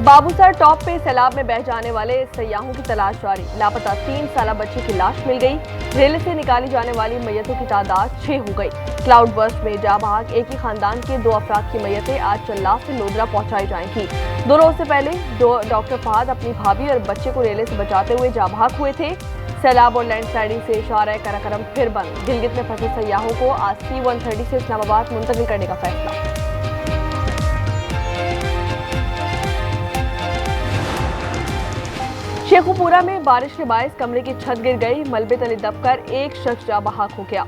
Babusar top पे सैलाब में बह जाने वाले सयाहों की तलाश जारी। लापता 3 साला बच्चे की लाश मिल गई। रेल से निकाली जाने वाली मैयतों की तादाद 6 हो गई। क्लाउड बर्स्ट में जा बहक एक ही खानदान के 2 अफराद की मैयतें आज चल्ला से लोधरा पहुंचाई जाएंगी। 2 रोज से पहले डॉक्टर फहद अपनी भाभी और बच्चे को रेले से बचाते हुए जा बहक हुए थे। सैलाब और लैंडस्लाइडिंग से शारा कराकरम फिर बंद। गिलगित में फंसे सयाहों को आज C-130 से इस्लामाबाद मुंतकिल करने का फैसला। शेखुपुरा में बारिश के बायस कमरे की छत गिर गई। मलबे तले दबकर एक शख्स जा बहक हो गया।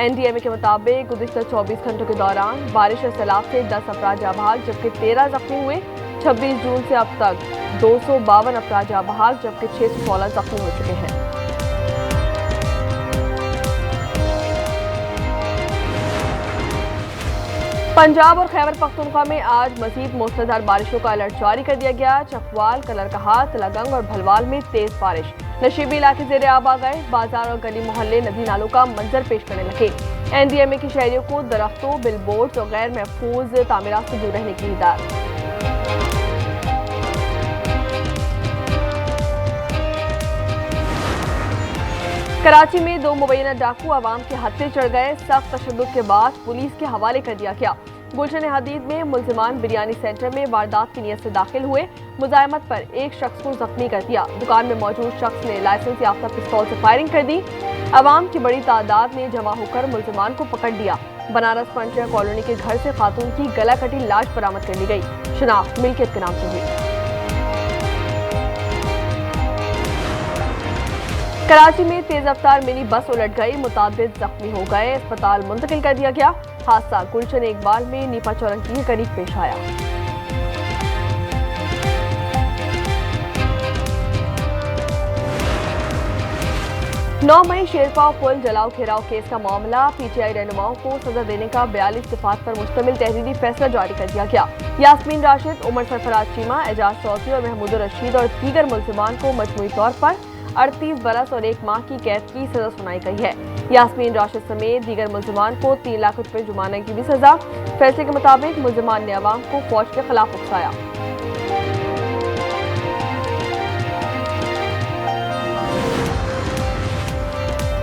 NDMA के मुताबिक गुज़िश्ता 24 घंटों के दौरान बारिश और सैलाब से 10 अफराद जा बहक जबकि 13 जख्मी हुए। 26 जून से अब तक 252 अफराद जा बहक जबकि 616 जख्मी हो चुके हैं। पंजाब और खैबर पख्तूनख्वा में आज मजीद मूसलाधार बारिशों का अलर्ट जारी कर दिया गया। चकवाल, कलरकहा, तलागंग और भलवाल में तेज बारिश। नशीबी इलाके जेरे आब आ गए। बाजार और गली मोहल्ले नदी नालों का मंजर पेश करने लगे। NDMA की शहरियों को दरख्तों, बिलबोर्ड्स और गैर महफूज तामीरात से दूर रहने की हिदायत। कराची में 2 मुबैना डाकू आवाम के हत्थे चढ़ गए। सख्त तशद्दुद के बाद पुलिस के हवाले कर दिया गया। गुलशन हदीद में मुल्जिमान बिरयानी सेंटर में वारदात की नीयत से दाखिल हुए। मुजाहमत पर एक शख्स को जख्मी कर दिया। दुकान में मौजूद शख्स ने लाइसेंस याफ्ता पिस्तौल से फायरिंग कर दी। अवाम की बड़ी तादाद ने जमा होकर मुल्जिमान को पकड़ लिया। बनारस पंचर कॉलोनी के घर से खातून की गला कटी लाश बरामद कर ली गई। शनाख्त मिल्कियत के नाम से हुई। कराची में तेज रफ्तार मिनी बस उलट गई। मुताबिद जख्मी हो गए। अस्पताल मुंतकिल कर दिया गया। हादसा गुलशन इकबाल में नीपा चौरंगी के करीब पेश आया। नौ मई शेरपाव पुल जलाओ घेराव केस का मामला। PTI रहनुमाओं को सजा देने का 42 सिफात पर मुश्तमिल तहरीरी फैसला जारी कर दिया गया। यास्मीन राशिद, उमर सरफराज चीमा, एजाज चौधरी और महमूद रशीद और दीगर मुल्जिमान को मजमूई तौर पर 38 बरस और 1 माह की कैद की सजा सुनाई गई है। यास्मीन राशिद समेत दीगर मुल्जिमान को 3 लाख रुपए जुर्माने की भी सजा। फैसले के मुताबिक मुल्जिमान ने अवाम को फौज के खिलाफ उकसाया।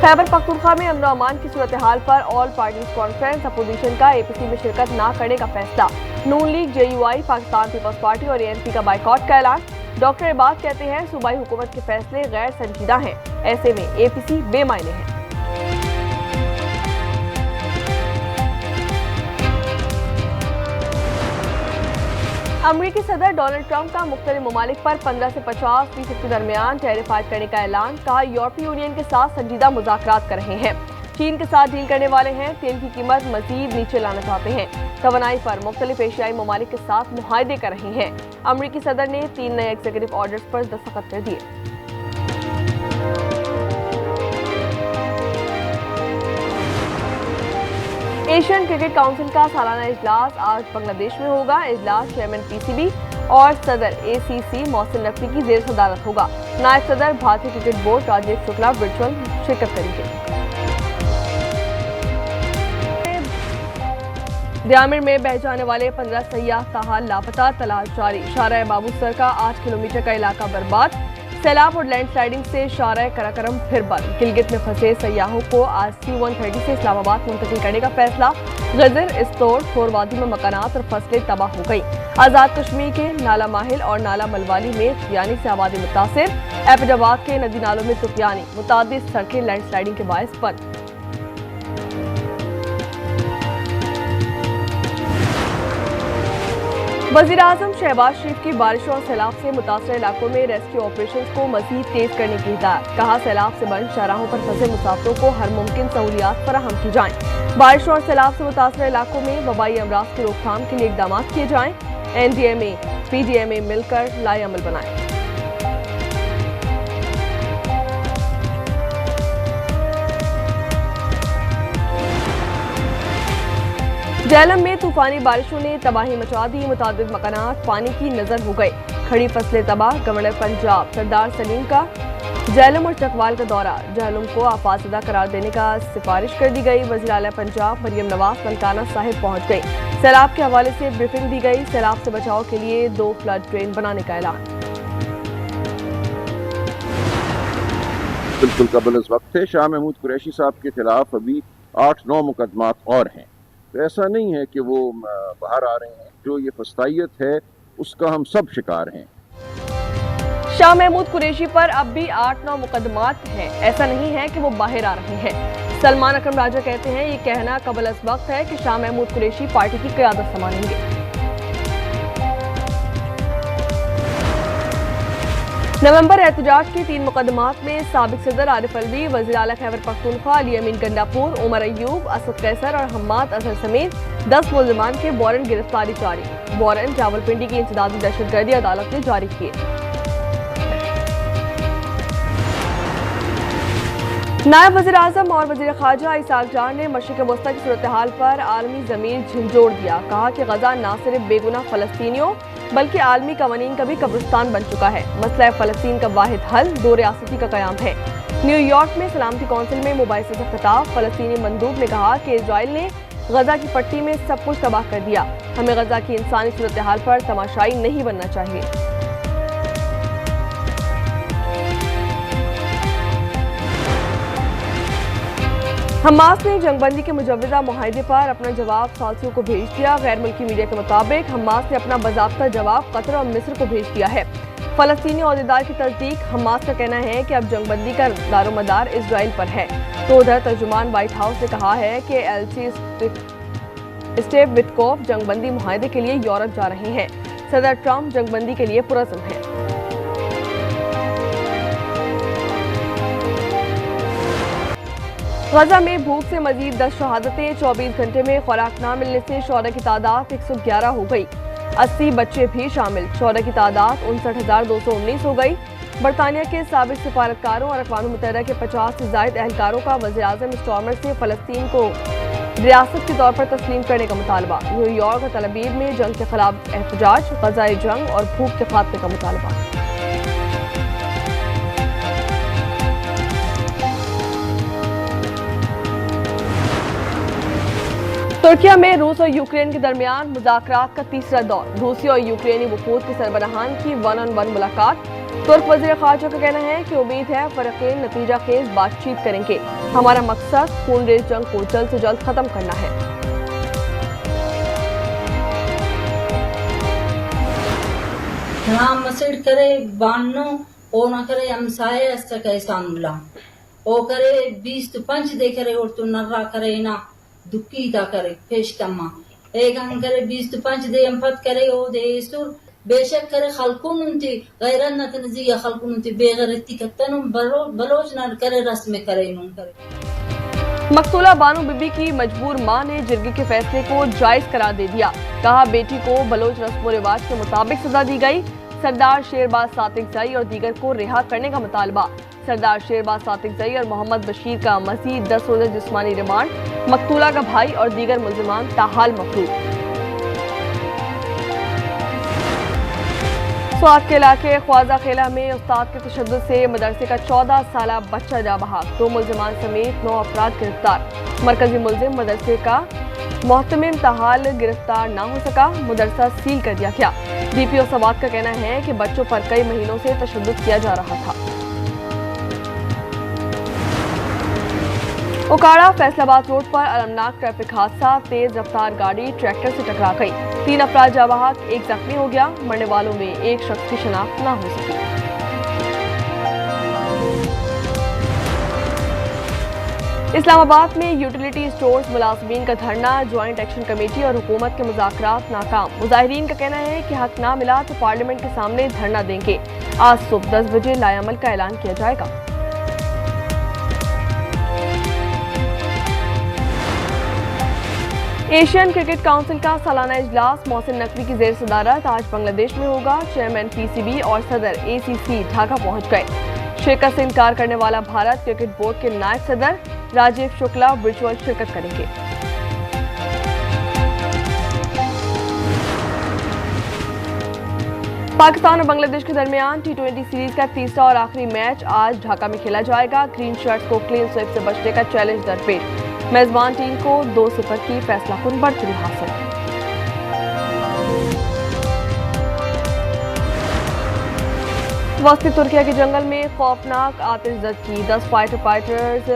खैबर पख्तूनख्वा में अमन अमान की सूरत हाल पर ऑल पार्टीज कॉन्फ्रेंस। अपोजिशन का APC में शिरकत न करने का फैसला। Noon league, JUI, Pakistan peoples party और ANP का बाइकॉट का ऐलान। डॉक्टर इबाद कहते हैं सूबाई हुकूमत के फैसले गैर संजीदा हैं। ऐसे में APC बेमायने है। अमरीकी सदर डोनाल्ड ट्रंप का मुख्तलिफ ममालिक पर 15 से 50% के दरमियान टैरिफ आयद करने का ऐलान। कहा यूरोपीय यूनियन के साथ संजीदा मुज़ाकरात कर रहे हैं। चीन के साथ डील करने वाले हैं। तेल की कीमत मजीद नीचे लाना चाहते हैं। तवानाई पर मुख्तलिफ एशियाई ममालिक के साथ मुआहदे कर रहे हैं। अमरीकी सदर ने 3 नए एग्जीक्यूटिव ऑर्डर्स पर दस्तखत कर दिए। एशियन क्रिकेट काउंसिल का सालाना इजलास आज बांग्लादेश में होगा। इजलास चेयरमैन PCB और सदर ACC मोहसिन नकवी की जेर सदारत होगा। नायब सदर भारतीय cricket board Rajeev Shukla virtual शिरकत करेंगे। दियामिर में बह जाने वाले 15 सयाह ताहाल लापता, तलाश जारी। शारा बाबूसर का 8 किलोमीटर का इलाका बर्बाद। सैलाब और लैंडस्लाइडिंग से शारा कराकरम फिर बंद। गिलगित में फंसे सयाहों को आज C-130 से इस्लामाबाद मुंतकिल करने का फैसला। गजर, इस्तोड़, थोरवादी में मकानात और फसलें तबाह हो गई। आज़ाद कश्मीर के नाला माहिल और नाला मलवाली में तुफानी से आबादी मुतासिर। एबटाबाद के नदी नालों में तुफानी। मुतादिद सड़कें लैंडस्लाइडिंग के बायस बंद। वज़ीर-ए-आज़म शहबाज शरीफ की बारिशों और सैलाब से मुतासर इलाकों में रेस्क्यू ऑपरेशंस को मज़ीद तेज करने की हिदायत। कहा सैलाब से बंद शाहराहों पर फंसे मुसाफिरों को हर मुमकिन सहूलियात फराहम की जाएं। बारिशों और सैलाब से मुतासर इलाकों में वबाई अमराज की रोकथाम के लिए इकदाम किए जाएं। NDMA, PDMA मिलकर लाएअमल बनाएं। जेहलम में तूफानी बारिशों ने तबाही मचा दी। मुतादिद मकानात पानी की नजर हो गए। खड़ी फसलें तबाह। गवर्नर पंजाब सरदार सलीम का झेलम और चकवाल का दौरा, झेलम को आफातज़दा करार देने का सिफारिश कर दी गई। वज़ीर आला पंजाब मरियम नवाज ननकाना साहिब पहुंच गई। सैलाब के हवाले से ब्रीफिंग दी गई। सैलाब से बचाव के लिए 2 फ्लड ड्रेन बनाने का ऐलान। बिल्कुल कबल इस वक्त है शाह महमूद कुरैशी साहब के खिलाफ अभी 8-9 मुकदमात और हैं, तो ऐसा नहीं है कि वो बाहर आ रहे हैं। जो ये फस्तायत है उसका हम सब शिकार हैं। शाह महमूद कुरैशी पर अब भी 8-9 मुकदमात हैं, ऐसा नहीं है कि वो बाहर आ रहे हैं। सलमान अकरम राजा कहते हैं ये कहना कबल अस वक्त है कि शाह महमूद कुरैशी पार्टी की क़यादत संभालेंगे। नवंबर एहतजाज के 3 मुकदमात में साबिक सदर आरिफ अलवी, वज़ीर आला खैबर पख्तूनख्वा अली अमीन गंडापुर, उमर अयूब, असद कैसर और हम्माद अजहर समेत 10 मुल्ज़िमान के वारंट गिरफ्तारी जारी। वारंट रावलपिंडी की इंसदादी दहशतगर्दी अदालत ने जारी किए। नायब वज़ीर आज़म और वज़ीर ख़ारजा इसाक जान ने मशरिक़ वस्ता की सूरत हाल पर आलमी ज़मीर झंझोड़ दिया। कहा कि गज़ा न सिर्फ बेगुनाह फ़लस्तीनियों बल्कि आलमी कवानीन का भी कब्रिस्तान बन चुका है। मसला फ़लस्तीन का वाहिद हल 2 रियासती का क़याम है। न्यूयॉर्क में सलामती कौंसिल में मुबाहिसे से खिताब फ़लस्तीनी मंदूब ने कहा कि इजराइल ने गज़ा की पट्टी में सब कुछ तबाह कर दिया। हमें गज़ा की इंसानी सूरत हाल पर तमाशाई नहीं बनना चाहिए। हमास ने जंगबंदी के मुजव्वज़ा मुआहदे पर अपना जवाब साथियों को भेज दिया। गैर मुल्की मीडिया के मुताबिक हमास ने अपना बाज़ाब्ता जवाब कतर और मिस्र को भेज दिया है। फ़लस्तीनी अहदेदार की तस्दीक, हमास का कहना है कि अब जंगबंदी का दारोमदार इजराइल पर है। तो उधर तर्जुमान व्हाइट हाउस ने कहा है कि एलची स्टेव विटकोफ जंगबंदी मुआहदे के लिए यूरोप जा रहे हैं। सदर ट्रंप जंगबंदी के लिए पुरज़्म हैं। गजा में भूख से मजीद 10 शहादतें, 24 घंटे में खुराक न मिलने से शौहरा की तादाद 111 हो गई। 80 बच्चे भी शामिल, शौहरा की तादाद 59,219 हो गई। बरतानिया के साबिक सिफारतकारों और अक़वाम मुत्तहिदा के 50 से ज़ायद एहलकारों का वज़ीर आज़म स्टॉर्मर से फ़लस्तीन को रियासत के तौर पर तस्लीम करने का मुतालबा। न्यूयॉर्क और तल अवीव में जंग के खिलाफ एहतजाज, ग़ज़ाए जंग और भूख के खात्मे का मुतालबा। तुर्किया में रूस और यूक्रेन के दरमियान मुज़ाकरात का तीसरा दौर, रूसी और यूक्रेनी वफूद के सरबराहान की 1-on-1 मुलाकात। तुर्क वज़ीर ख़ारजा का कहना है कि उम्मीद है फ़रीक़ैन नतीजा खेज़ बातचीत करेंगे। हमारा मकसद खूनरेज़ जंग को जल्द से जल्द ख़त्म करना है। मसड़ करे बानो ओ ना करे हमसाए अस्ता कैसा मुला ओ करे 20 तो पंच दे करे और तो नर्रा करे ना दुखी दा करे पेश कमा एक अंग करे 20 तो पंच दे अंफत करे ओ दे सुर बेशक करे खलकुन उनती गैरन न तनजी या खलकुन उनती बेगैरती कतन बलोच ना करे रस्म करे नुन करे। मकतूला बानो बीबी की मजबूर मां ने जिरगी के फैसले को जायज करार दे दिया। कहा बेटी को बलोच रस्म व रिवाज के मुताबिक सजा दी गई। सरदार शेरबाज सातिकजई और दीगर को रिहा करने का मुतालबा। सरदार शेरबाज सातिकजई और मोहम्मद बशीर का मज़ीद 10 रोज़ा जिस्मानी रिमांड, मकतूला का भाई और दीगर मुल्ज़िमान ताहाल मफरूज। स्वात के इलाके ख्वाजा खेला में उस्ताद के तशद्दुद से मदरसे का 14 साला बच्चा जा बहा, 2 मुल्ज़िमान समेत 9 अफराद गिरफ्तार। मरकजी मुल्ज़िम मदरसे का मोहतमिम ताहाल गिरफ्तार न हो सका, मदरसा सील कर दिया गया। DPO स्वात का कहना है कि बच्चों पर कई महीनों से तशद्दुद किया जा रहा था। उकाड़ा फैसलाबाद रोड पर अलमनाक ट्रैफिक हादसा, तेज रफ्तार गाड़ी ट्रैक्टर से टकरा गई। 3 अफराद जाबाहक, 1 जख्मी हो गया। मरने वालों में एक शख्स की शनाख्त न हो सकी। इस्लामाबाद में यूटिलिटी स्टोर्स मुलाजमीन का धरना, ज्वाइंट एक्शन कमेटी और हुकूमत के मुज़ाकरात नाकाम। मुजाहिरीन का कहना है कि हक ना मिला तो पार्लियामेंट के सामने धरना देंगे। आज सुबह 10 बजे लाएअमल का ऐलान किया जाएगा। एशियन क्रिकेट काउंसिल का सालाना इजलास मोहसिन नकवी की जेर सदारत आज बांग्लादेश में होगा। चेयरमैन PCB और सदर ACC ढाका पहुंच गए। शिरकत से इनकार करने वाला भारत क्रिकेट बोर्ड के नायब सदर राजीव शुक्ला वर्चुअल शिरकत करेंगे। पाकिस्तान और बांग्लादेश के दरमियान T20 सीरीज का तीसरा और आखिरी मैच आज ढाका में खेला जाएगा। ग्रीन शर्ट्स को क्लीन स्वीप से बचने का चैलेंज दरपेश मेजबान टीम को 2-0 की फैसलाकुन बढ़तरी हासिल। वस्ती तुर्किया के जंगल में खौफनाक आतिशबाजी, 10 फाइटर्स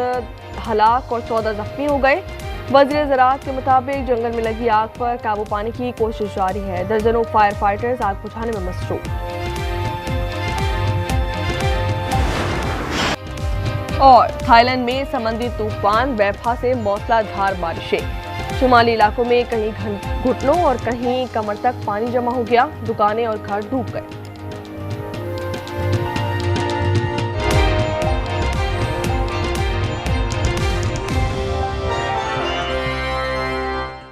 हलाक और 14 जख्मी हो गए। वज़ीर ज़राअत के मुताबिक जंगल में लगी आग पर काबू पाने की कोशिश जारी है। दर्जनों फायर फाइटर्स आग बुझाने में मसरूफ। और थाईलैंड में समुद्री तूफान वैफा से मौसलाधार बारिशें। शुमाली इलाकों में कहीं घुटनों और कहीं कमर तक पानी जमा हो गया। दुकानें और घर डूब गए।